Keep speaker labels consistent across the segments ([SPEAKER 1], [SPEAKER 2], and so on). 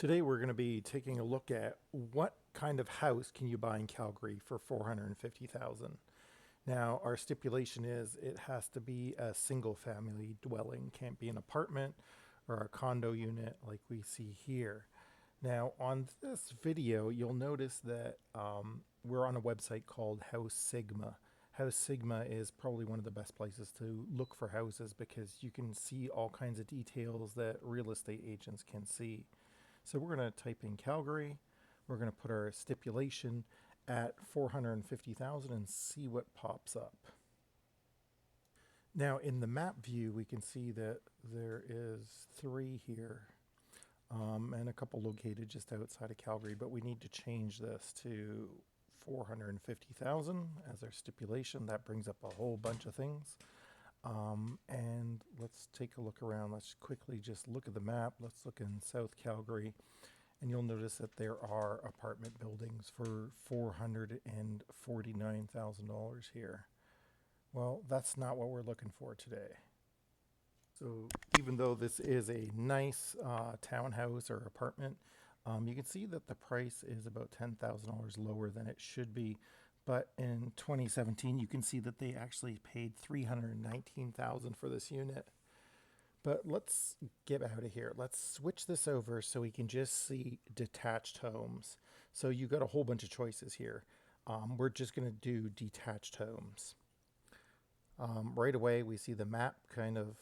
[SPEAKER 1] Today we're going to be taking a look at what kind of house can you buy in Calgary for 450,000. Now, our stipulation is it has to be a single family dwelling, can't be an apartment or a condo unit like we see here. Now, on this video, you'll notice that we're on a website called House Sigma. House Sigma is probably one of the best places to look for houses because you can see all kinds of details that real estate agents can see. So we're going to type in Calgary. We're going to put our stipulation at 450,000 and see what pops up. Now in the map view, we can see that there is 3 here and a couple located just outside of Calgary, but we need to change this to 450,000 as our stipulation. That brings up a whole bunch of things. And let's take a look around. Let's quickly just look at the map. Let's look in South Calgary, and you'll notice that there are apartment buildings for $449,000 here. Well, that's not what we're looking for today. So even though this is a nice townhouse or apartment, you can see that the price is about $10,000 lower than it should be. But in 2017, you can see that they actually paid $319,000 for this unit. But let's get out of here. Let's switch this over so we can just see detached homes. So you got a whole bunch of choices here. We're just going to do detached homes. Right away, we see the map kind of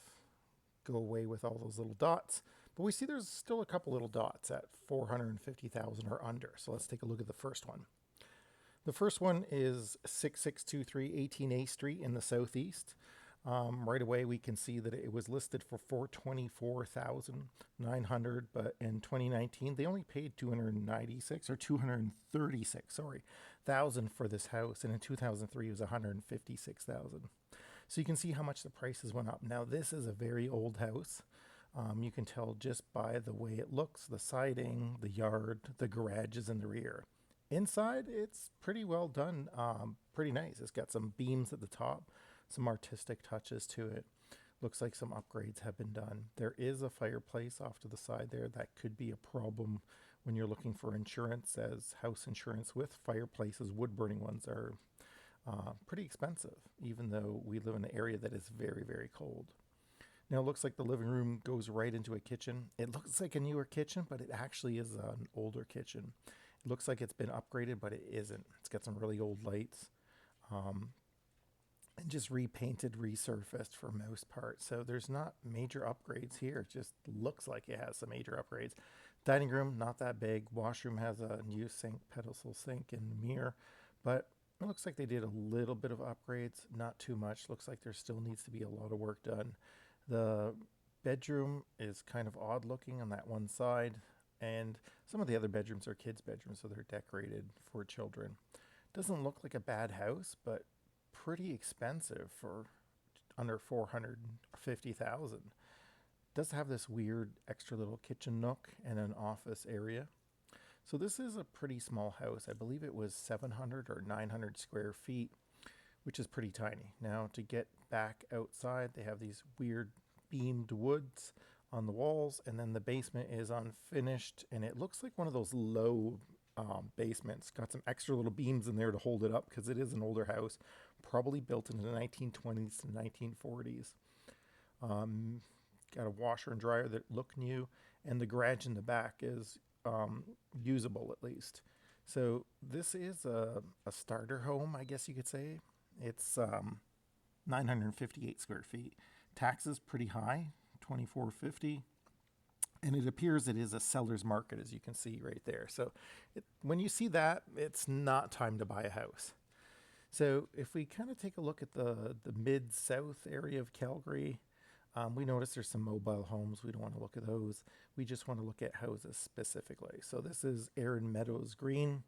[SPEAKER 1] go away with all those little dots. But we see there's still a couple little dots at 450,000 or under. So let's take a look at the first one. The first one is 6623 18A Street in the southeast. Right away, we can see that it was listed for $424,900, but in 2019, they only paid 296 or 236, sorry, thousand for this house, and in 2003, it was 156,000. So you can see how much the prices went up. Now, this is a very old house. You can tell just by the way it looks, the siding, the yard, the garage is in the rear. Inside, it's pretty well done, pretty nice. It's got some beams at the top, some artistic touches to it. Looks like some upgrades have been done. There is a fireplace off to the side there. That could be a problem when you're looking for insurance, as house insurance with fireplaces, wood burning ones, are pretty expensive, even though we live in an area that is very, very cold. Now it looks like the living room goes right into a kitchen. It looks like a newer kitchen, but it actually is an older kitchen. It looks like it's been upgraded, but it isn't. It's got some really old lights and just repainted, resurfaced for most part. So there's not major upgrades here. It just looks like it has some major upgrades. Dining room, not that big. Washroom has a new sink, pedestal sink, and mirror. But it looks like they did a little bit of upgrades, not too much. Looks like there still needs to be a lot of work done. The bedroom is kind of odd looking on that one side. And some of the other bedrooms are kids' bedrooms, so they're decorated for children. Doesn't look like a bad house, but pretty expensive for under 450,000. Does have this weird extra little kitchen nook and an office area. So this is a pretty small house. I believe it was 700 or 900 square feet, which is pretty tiny. Now to get back outside, they have these weird beamed woods on the walls, and then the basement is unfinished, and it looks like one of those low basements. Got some extra little beams in there to hold it up because it is an older house, probably built in the 1920s to 1940s. Got a washer and dryer that look new, and the garage in the back is usable at least. So this is a starter home, I guess you could say. It's 958 square feet. Taxes pretty high, $2,450, and it appears it is a seller's market, as you can see right there. So when you see that, it's not time to buy a house. So if we kind of take a look at the mid-south area of Calgary, we notice there's some mobile homes. We don't want to look at those. We just want to look at houses specifically. So this is Erin Meadows Green,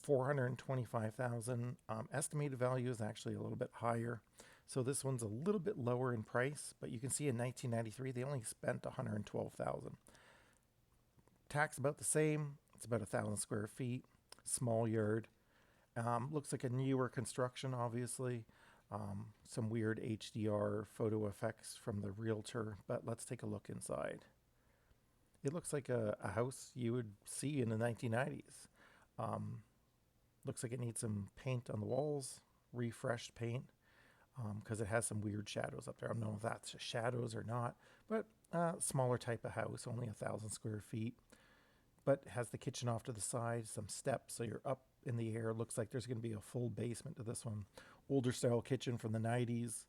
[SPEAKER 1] 425,000. Estimated value is actually a little bit higher. So this one's a little bit lower in price, but you can see in 1993, they only spent 112,000. Tax about the same. It's about 1,000 square feet, small yard. Looks like a newer construction, obviously. Some weird HDR photo effects from the realtor, but let's take a look inside. It looks like a house you would see in the 1990s. Um, Looks like it needs some paint on the walls, refreshed paint, because it has some weird shadows up there. I don't know if that's shadows or not, but smaller type of house, only 1,000 square feet, but has the kitchen off to the side, some steps, so you're up in the air. Looks like there's going to be a full basement to this one. Older style kitchen from the 90s,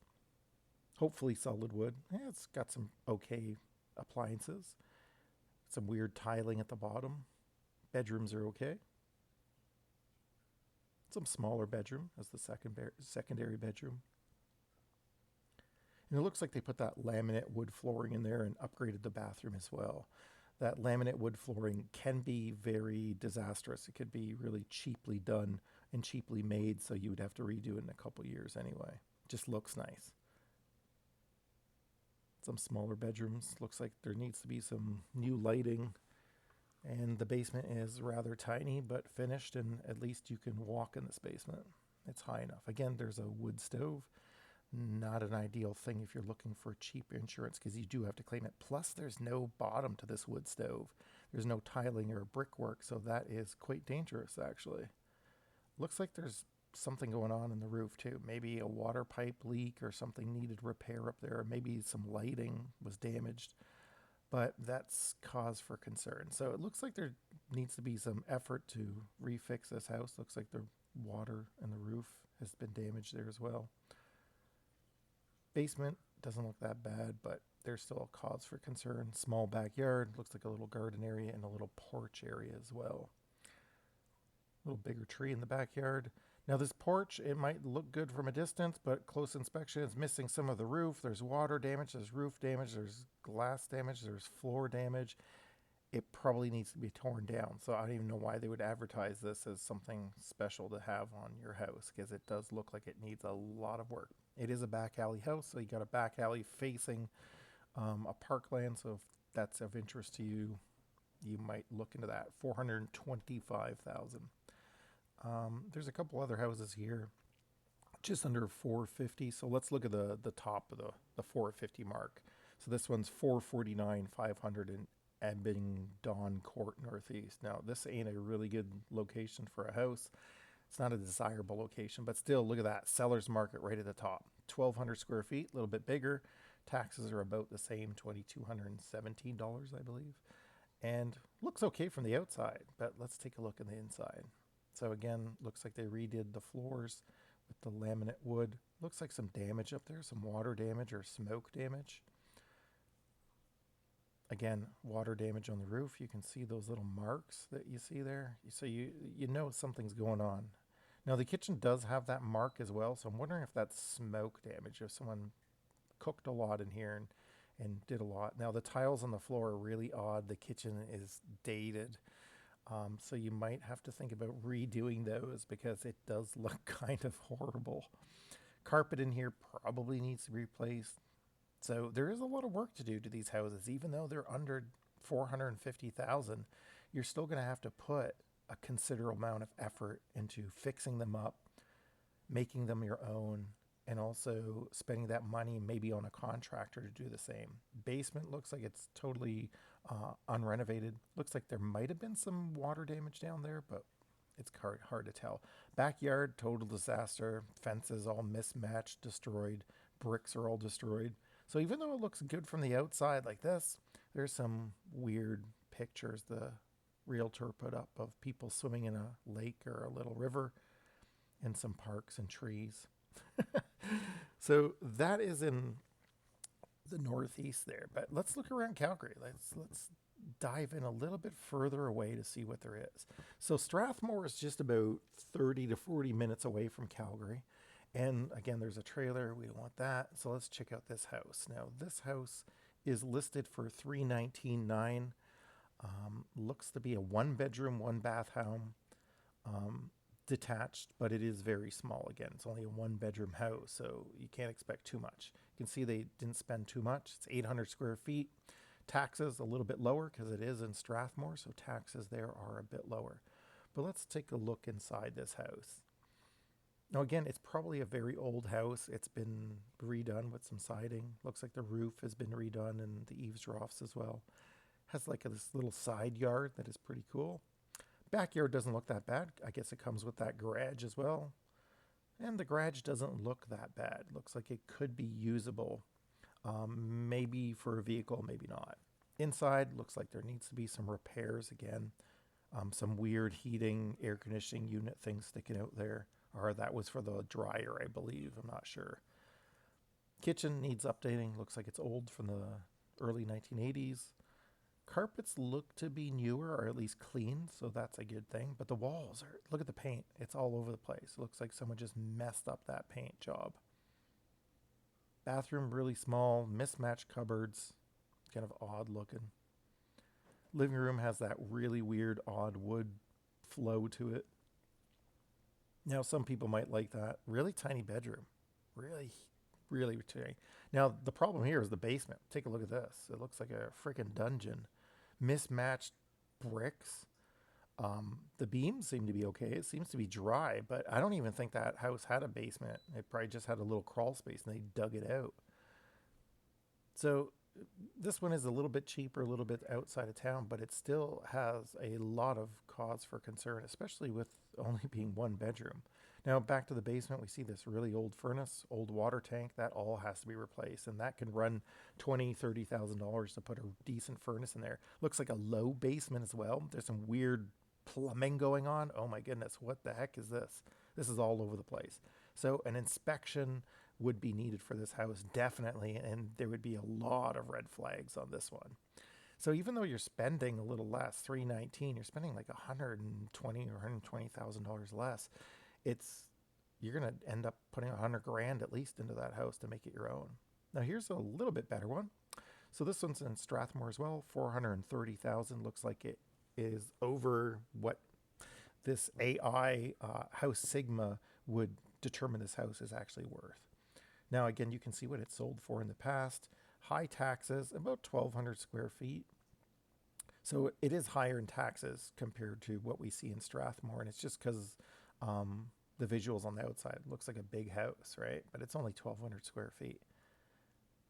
[SPEAKER 1] hopefully solid wood. Yeah, it's got some okay appliances, some weird tiling at the bottom. Bedrooms are okay. Some smaller bedroom as the secondary bedroom. And it looks like they put that laminate wood flooring in there and upgraded the bathroom as well. That laminate wood flooring can be very disastrous. It could be really cheaply done and cheaply made, so you would have to redo it in a couple years anyway. Just looks nice. Some smaller bedrooms. Looks like there needs to be some new lighting. And the basement is rather tiny but finished, and at least you can walk in this basement. It's high enough. Again, there's a wood stove. Not an ideal thing if you're looking for cheap insurance because you do have to claim it. Plus, there's no bottom to this wood stove. There's no tiling or brickwork, so that is quite dangerous, actually. Looks like there's something going on in the roof, too. Maybe a water pipe leak or something needed repair up there. Maybe some lighting was damaged, but that's cause for concern. So it looks like there needs to be some effort to refix this house. Looks like the water and the roof has been damaged there as well. Basement doesn't look that bad, but there's still a cause for concern. Small backyard, looks like a little garden area and a little porch area as well. A little bigger tree in the backyard. Now this porch, it might look good from a distance, but close inspection is missing some of the roof. There's water damage, there's roof damage, there's glass damage, there's floor damage. It probably needs to be torn down. So I don't even know why they would advertise this as something special to have on your house, because it does look like it needs a lot of work. It is a back alley house, so you got a back alley facing a parkland. So if that's of interest to you, you might look into that. 425,000. There's a couple other houses here, just under 450. So let's look at the top of the 450 mark. So this one's 449,500 in Abingdon Court Northeast. Now this ain't a really good location for a house. It's not a desirable location, but still, look at that seller's market right at the top. 1,200 square feet, a little bit bigger. Taxes are about the same, $2,217, I believe. And looks okay from the outside, but let's take a look in the inside. So again, looks like they redid the floors with the laminate wood. Looks like some damage up there, some water damage or smoke damage. Again, water damage on the roof. You can see those little marks that you see there. So you know something's going on. Now the kitchen does have that mark as well, so I'm wondering if that's smoke damage, if someone cooked a lot in here and did a lot. Now the tiles on the floor are really odd. The kitchen is dated. So you might have to think about redoing those because it does look kind of horrible. Carpet in here probably needs to be replaced. So there is a lot of work to do to these houses. Even though they're under 450,000, you're still going to have to put a considerable amount of effort into fixing them up, making them your own, and also spending that money maybe on a contractor to do the same. Basement looks like it's totally unrenovated. Looks like there might have been some water damage down there, but it's hard to tell. Backyard, total disaster. Fences all mismatched, destroyed. Bricks are all destroyed. So even though it looks good from the outside like this, there's some weird pictures the realtor put up of people swimming in a lake or a little river and some parks and trees. So that is in the northeast there. But let's look around Calgary. Let's dive in a little bit further away to see what there is. So Strathmore is just about 30 to 40 minutes away from Calgary. And again, there's a trailer. We don't want that. So let's check out this house. Now, this house is listed for $319,900. Looks to be a one bedroom, one bath home. Detached, but it is very small. Again, it's only a one bedroom house, so you can't expect too much. You can see they didn't spend too much. It's 800 square feet. Taxes a little bit lower because it is in Strathmore, so taxes there are a bit lower. But let's take a look inside this house. Now again, it's probably a very old house. It's been redone with some siding. Looks like the roof has been redone and the eaves troughs as well. Has like this little side yard that is pretty cool. Backyard doesn't look that bad. I guess it comes with that garage as well. And the garage doesn't look that bad. Looks like it could be usable. Maybe for a vehicle, maybe not. Inside looks like there needs to be some repairs again. Some weird heating, air conditioning unit things sticking out there. Or that was for the dryer, I believe. I'm not sure. Kitchen needs updating. Looks like it's old from the early 1980s. Carpets look to be newer or at least clean, so that's a good thing. But the walls are, look at the paint. It's all over the place. It looks like someone just messed up that paint job. Bathroom really small, mismatched cupboards, kind of odd looking. Living room has that really weird, odd wood flow to it. Now, some people might like that. Really tiny bedroom. Really, really tiny. Now, the problem here is the basement. Take a look at this. It looks like a freaking dungeon. Mismatched bricks. The beams seem to be okay. It seems to be dry, but I don't even think that house had a basement. It probably just had a little crawl space and they dug it out. So this one is a little bit cheaper, a little bit outside of town, but it still has a lot of cause for concern, especially with only being one bedroom. Now back to the basement, we see this really old furnace, old water tank. That all has to be replaced, and that can run $20,000-$30,000 to put a decent furnace in there. Looks like a low basement as well. There's some weird plumbing going on. Oh my goodness, what the heck is this? This is all over the place. So an inspection would be needed for this house, definitely, and there would be a lot of red flags on this one. So even though you're spending a little less, $319, you're spending like $120,000 or $120,000 less. It's You're gonna end up putting $100,000 at least into that house to make it your own. Now here's a little bit better one. So this one's in Strathmore as well, $430,000. Looks like it is over what this AI House Sigma would determine this house is actually worth. Now again, you can see what it sold for in the past. High taxes, about 1,200 square feet. So it is higher in taxes compared to what we see in Strathmore, and it's just because the visuals on the outside looks like a big house, right? But it's only 1,200 square feet.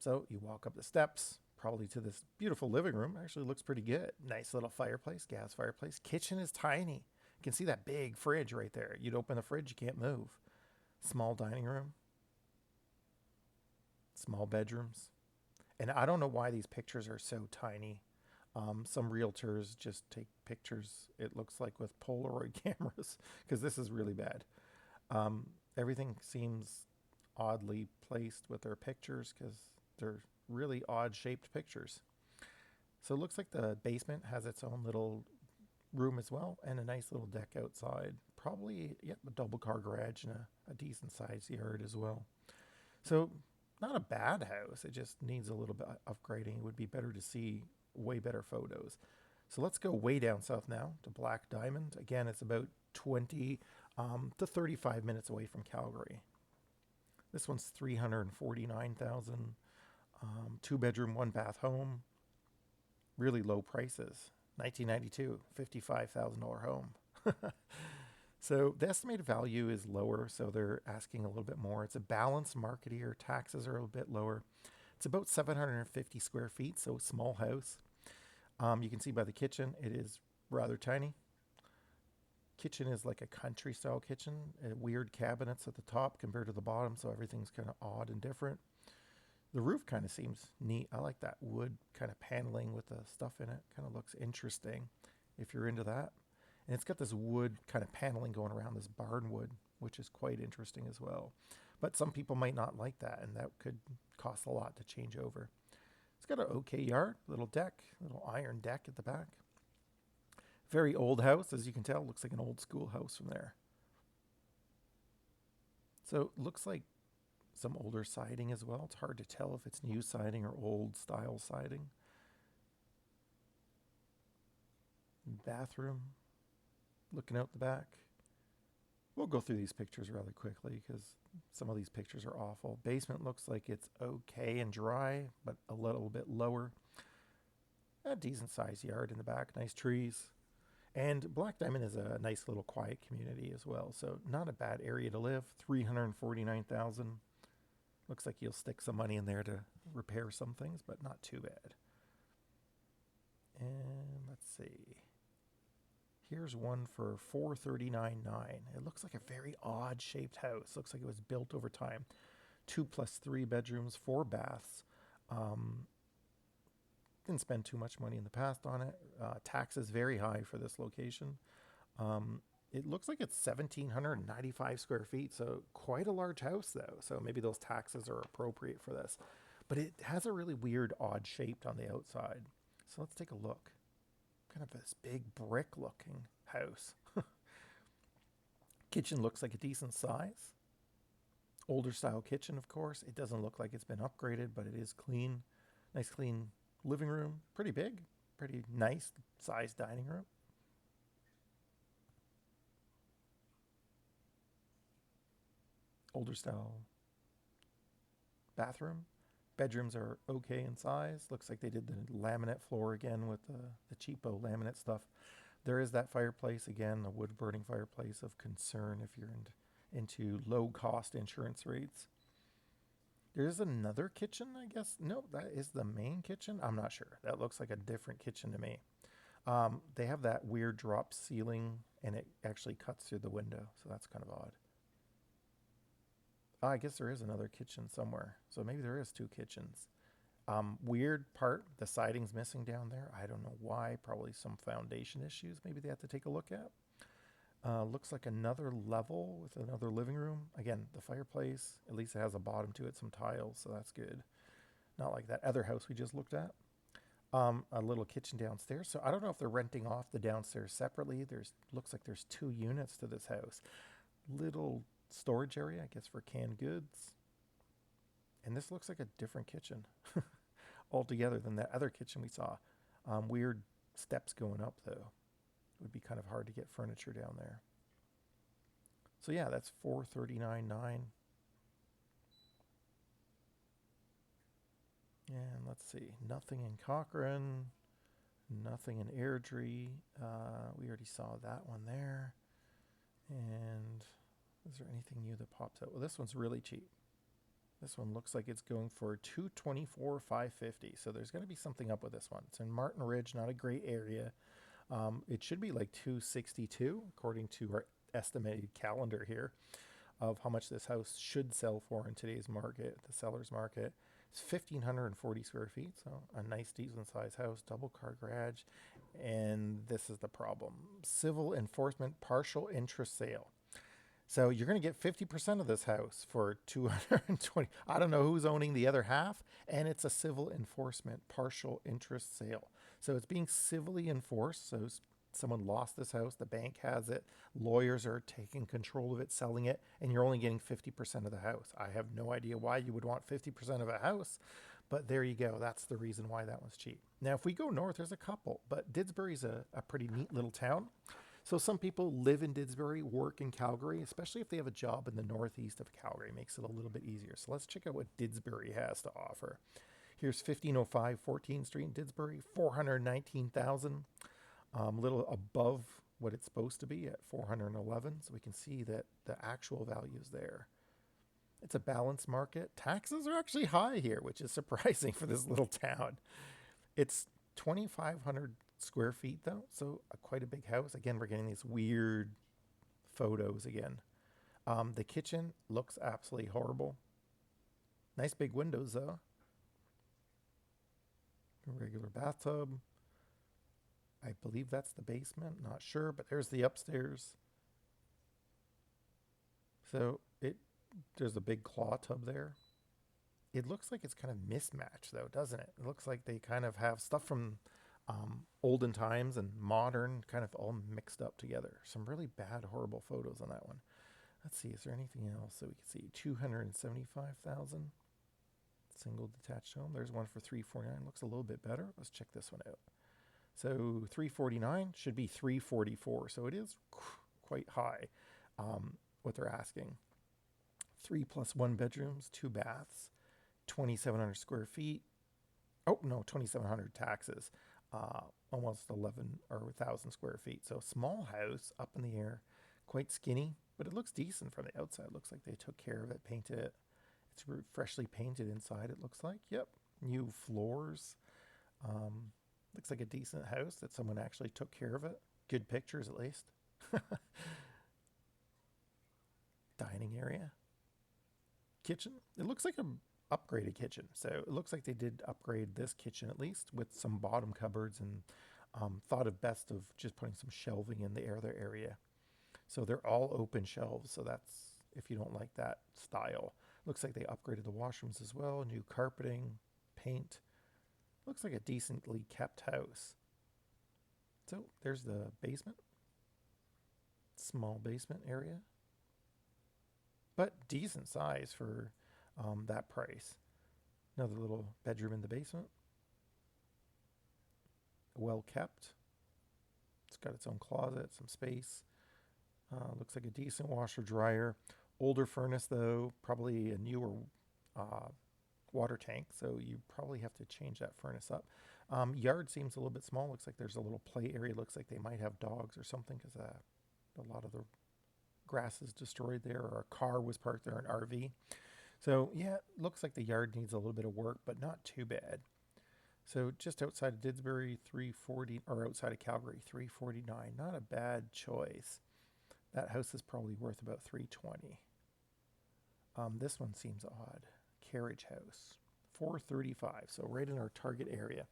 [SPEAKER 1] So you walk up the steps, probably to this beautiful living room. Actually looks pretty good. Nice little fireplace, gas fireplace. Kitchen is tiny. You can see that big fridge right there. You'd open the fridge, you can't move. Small dining room. Small bedrooms. And I don't know why these pictures are so tiny. Some realtors just take pictures, it looks like, with Polaroid cameras, because this is really bad. Everything seems oddly placed with their pictures because they're really odd shaped pictures. So it looks like the basement has its own little room as well, and a nice little deck outside. Probably, yep, a double car garage and a decent sized yard as well. So not a bad house. It just needs a little bit upgrading. It would be better to see way better photos. So let's go way down south now to Black Diamond. Again, it's about 20 to 35 minutes away from Calgary. This one's 349,000. 2-bedroom, 1-bath home. Really low prices. 1992, $55,000 home. So the estimated value is lower, so they're asking a little bit more. It's a balanced market here. Taxes are a bit lower. It's about 750 square feet, so small house. You can see by the kitchen, it is rather tiny. Kitchen is like a country style kitchen. Weird cabinets at the top compared to the bottom, so everything's kind of odd and different. The roof kind of seems neat. I like that wood kind of paneling with the stuff in it. Kind of looks interesting if you're into that. And it's got this wood kind of paneling going around, this barn wood, which is quite interesting as well. But some people might not like that, and that could cost a lot to change over. It's got an okay yard, little deck, little iron deck at the back. Very old house, as you can tell. Looks like an old school house from there. So it looks like some older siding as well. It's hard to tell if it's new siding or old style siding. Bathroom, looking out the back. We'll go through these pictures rather quickly because some of these pictures are awful. Basement looks like it's okay and dry, but a little bit lower. A decent sized yard in the back, nice trees. And Black Diamond is a nice little quiet community as well, so not a bad area to live. 349,000. Looks like you'll stick some money in there to repair some things, but not too bad. And let's see. Here's one for $439.9. It looks like a very odd shaped house. Looks like it was built over time. 2+3 bedrooms, 4 baths. Didn't spend too much money in the past on it. Taxes very high for this location. It looks like it's 1,795 square feet, so quite a large house though. So maybe those taxes are appropriate for this. But it has a really weird, odd shape on the outside. So let's take a look. Kind of this big brick looking house. Kitchen looks like a decent size. Older style kitchen, of course. It doesn't look like it's been upgraded, but it is clean. Nice clean living room. Pretty big. Pretty nice sized dining room. Older style bathroom. Bedrooms are okay in size. Looks like they did the laminate floor again with the cheapo laminate stuff. There is that fireplace again, a wood burning fireplace of concern if you're into low cost insurance rates. There is another kitchen, I guess. No, that is the main kitchen. I'm not sure. That looks like a different kitchen to me. They have that weird drop ceiling and it actually cuts through the window. So that's kind of odd. I guess there is another kitchen somewhere. So maybe there is 2 kitchens. Weird part, the siding's missing down there. I don't know why. Probably some foundation issues maybe they have to take a look at. Looks like another level with another living room. Again, the fireplace, at least it has a bottom to it, some tiles, so that's good. Not like that other house we just looked at. A little kitchen downstairs. So I don't know if they're renting off the downstairs separately. Looks like there's 2 units to this house. Little storage area, I guess, for canned goods. And this looks like a different kitchen altogether than that other kitchen we saw. Weird steps going up, though. It would be kind of hard to get furniture down there. So yeah, that's $439.9. And let's see, nothing in Cochrane, nothing in Airdrie. We already saw that one there. And is there anything new that pops out? Well, this one's really cheap. This one looks like it's going for $224,550. So there's going to be something up with this one. It's in Martin Ridge, not a great area. It should be like $262 according to our estimated calendar here of how much this house should sell for in today's market, the seller's market. It's 1,540 square feet, so a nice decent sized house, double car garage. And this is the problem. Civil enforcement partial interest sale. So you're going to get 50% of this house for $220. I don't know who's owning the other half, and it's a civil enforcement partial interest sale. So it's being civilly enforced. So someone lost this house, the bank has it, lawyers are taking control of it, selling it, and you're only getting 50% of the house. I have no idea why you would want 50% of a house, but there you go. That's the reason why that one's cheap. Now, if we go north, there's a couple, but Didsbury's a pretty neat little town. So some people live in Didsbury, work in Calgary, especially if they have a job in the northeast of Calgary. It makes it a little bit easier. So let's check out what Didsbury has to offer. Here's 1505 14th Street in Didsbury, $419,000, a little above what it's supposed to be at $411. So we can see that the actual value is there. It's a balanced market. Taxes are actually high here, which is surprising for this little town. It's 2,500 square feet though, so quite a big house. Again, we're getting these weird photos again. The kitchen looks absolutely horrible. Nice big windows though. A regular bathtub. I believe that's the basement, not sure, but there's the upstairs. So there's a big claw tub there. It looks like it's kind of mismatched though, doesn't it? It looks like they kind of have stuff from olden times and modern kind of all mixed up together. Some really bad, horrible photos on that one. Let's see, is there anything else that we can see? 275,000 single detached home. There's one for 349. Looks a little bit better. Let's check this one out. So 349 should be 344. So it is quite high, what they're asking. 3+1 bedrooms, 2 baths, 2,700 square feet. Oh, no, 2,700 taxes. Almost 11 or 1,000 square feet. So small house up in the air, quite skinny, but it looks decent from the outside. Looks like they took care of it, painted it. It's freshly painted inside, it looks like. Yep, new floors. Looks like a decent house that someone actually took care of it. Good pictures, at least. Dining area. Kitchen. It looks like a upgraded kitchen. So it looks like they did upgrade this kitchen at least with some bottom cupboards and thought of best of just putting some shelving in the other area. So they're all open shelves. So that's if you don't like that style. Looks like they upgraded the washrooms as well. New carpeting, paint. Looks like a decently kept house. So there's the basement. Small basement area. But decent size for that price. Another little bedroom in the basement. Well kept. It's got its own closet, some space. Looks like a decent washer dryer. Older furnace though, probably a newer uh, water tank, so you probably have to change that furnace up. Yard seems a little bit small. Looks like there's a little play area. Looks like they might have dogs or something because a lot of the grass is destroyed there, or a car was parked there, an RV. So yeah, looks like the yard needs a little bit of work, but not too bad. So just outside of Didsbury, 340, or outside of Calgary, 349. Not a bad choice. That house is probably worth about 320. This one seems odd. Carriage house, 435. So right in our target area.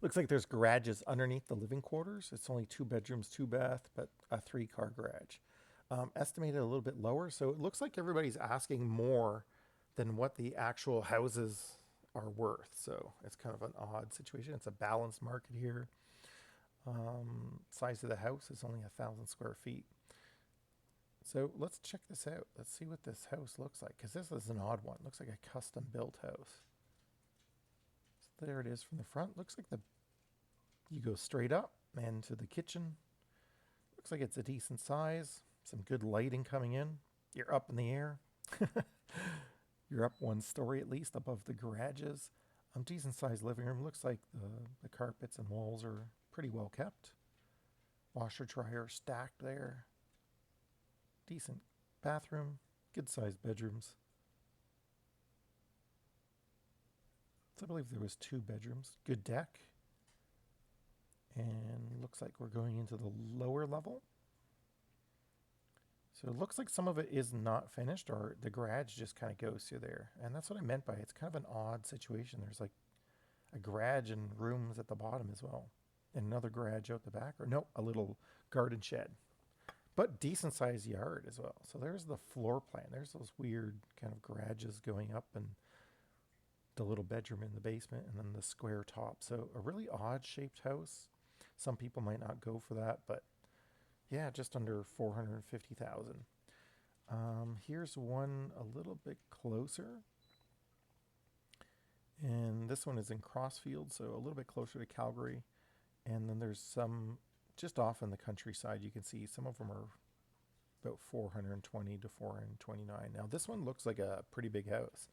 [SPEAKER 1] Looks like there's garages underneath the living quarters. It's only 2 bedrooms, 2 bath, but a 3-car garage. Estimated a little bit lower. So it looks like everybody's asking more than what the actual houses are worth. So it's kind of an odd situation. It's a balanced market here. Size of the house is only 1,000 square feet. So let's check this out. Let's see what this house looks like, because this is an odd one. Looks like a custom built house. So there it is from the front. Looks like you go straight up and to the kitchen. Looks like it's a decent size. Some good lighting coming in. You're up in the air. You're up 1 story at least above the garages. Decent sized living room. Looks like the carpets and walls are pretty well kept. Washer dryer stacked there. Decent bathroom. Good sized bedrooms. So I believe there was 2 bedrooms. Good deck. And looks like we're going into the lower level. So it looks like some of it is not finished, or the garage just kind of goes through there. And that's what I meant by it. It's kind of an odd situation. There's like a garage and rooms at the bottom as well. And another garage out the back. Or no, a little garden shed. But decent sized yard as well. So there's the floor plan. There's those weird kind of garages going up and the little bedroom in the basement and then the square top. So a really odd shaped house. Some people might not go for that, but yeah, just under 450,000. Here's one a little bit closer. And this one is in Crossfield, so a little bit closer to Calgary. And then there's some just off in the countryside. You can see some of them are about 420 to 429. Now this one looks like a pretty big house.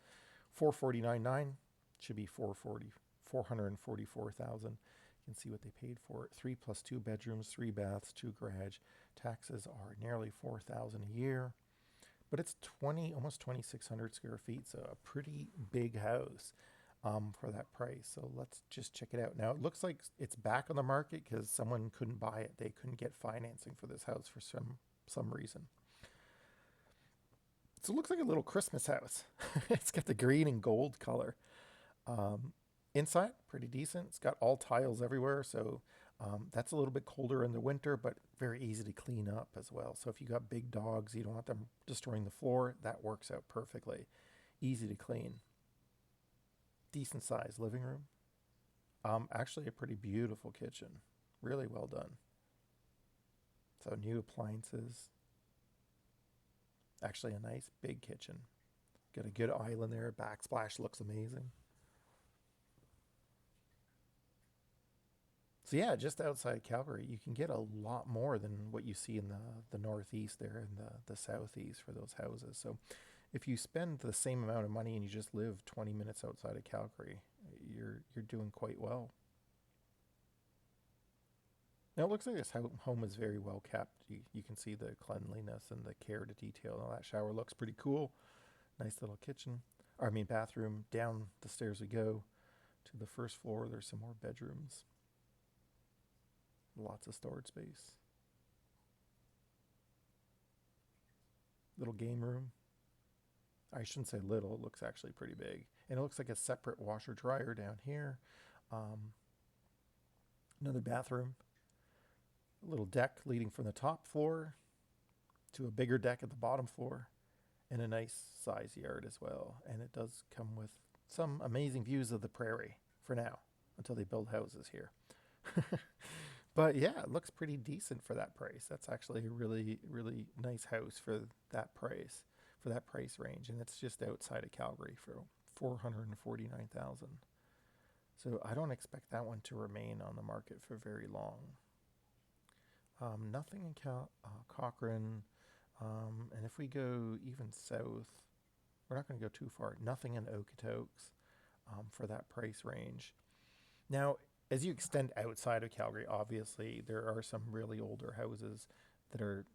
[SPEAKER 1] 449.9 should be 444,000. You can see what they paid for it. 3 plus 2 bedrooms, 3 baths, 2 garage. Taxes are nearly 4,000 a year, but it's almost 2,600 square feet. So a pretty big house for that price. So let's just check it out. Now it looks like it's back on the market because someone couldn't buy it. They couldn't get financing for this house for some reason. So it looks like a little Christmas house. It's got the green and gold color. Inside, pretty decent. It's got all tiles everywhere, so that's a little bit colder in the winter, but very easy to clean up as well. So if you got big dogs, you don't want them destroying the floor, that works out perfectly. Easy to clean. Decent sized living room. Actually a pretty beautiful kitchen. Really well done. So new appliances. Actually a nice big kitchen. Got a good island there. Backsplash looks amazing. So yeah, just outside Calgary, you can get a lot more than what you see in the northeast there and the southeast for those houses. So if you spend the same amount of money and you just live 20 minutes outside of Calgary, you're doing quite well. Now it looks like this home is very well kept. You can see the cleanliness and the care to detail. Now that shower looks pretty cool. Nice little kitchen. Bathroom. Down the stairs we go To the first floor, there's some more bedrooms. Lots of storage space. Little game room. I shouldn't say little, it looks actually pretty big. And it looks like a separate washer dryer down here. Another bathroom. A little deck leading from the top floor to a bigger deck at the bottom floor. And a nice size yard as well. And it does come with some amazing views of the prairie for now, until they build houses here. But yeah, it looks pretty decent for that price. That's actually a really, really nice house for that price range. And it's just outside of Calgary for $449,000. So I don't expect that one to remain on the market for very long. Nothing in Cochrane. And if we go even south, we're not going to go too far. Nothing in Okotoks for that price range. Now, as you extend outside of Calgary, obviously there are some really older houses that are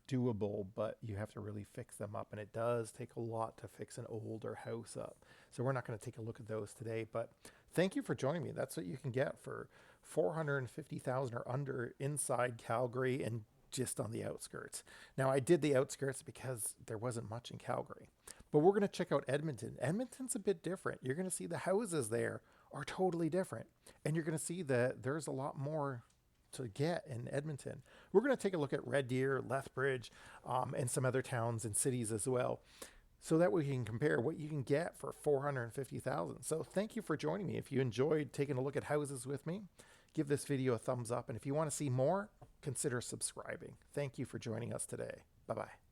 [SPEAKER 1] doable, but you have to really fix them up, and it does take a lot to fix an older house up. So we're not going to take a look at those today, but thank you for joining me. That's what you can get for $450,000 or under inside Calgary and just on the outskirts. Now, I did the outskirts because there wasn't much in Calgary, but we're going to check out Edmonton. Edmonton's a bit different. You're going to see the houses there are totally different, and you're going to see that there's a lot more to get in Edmonton. We're going to take a look at Red Deer, Lethbridge, and some other towns and cities as well, so that we can compare what you can get for $450,000. So thank you for joining me. If you enjoyed taking a look at houses with me, give this video a thumbs up. And if you want to see more, consider subscribing. Thank you for joining us today. Bye-bye.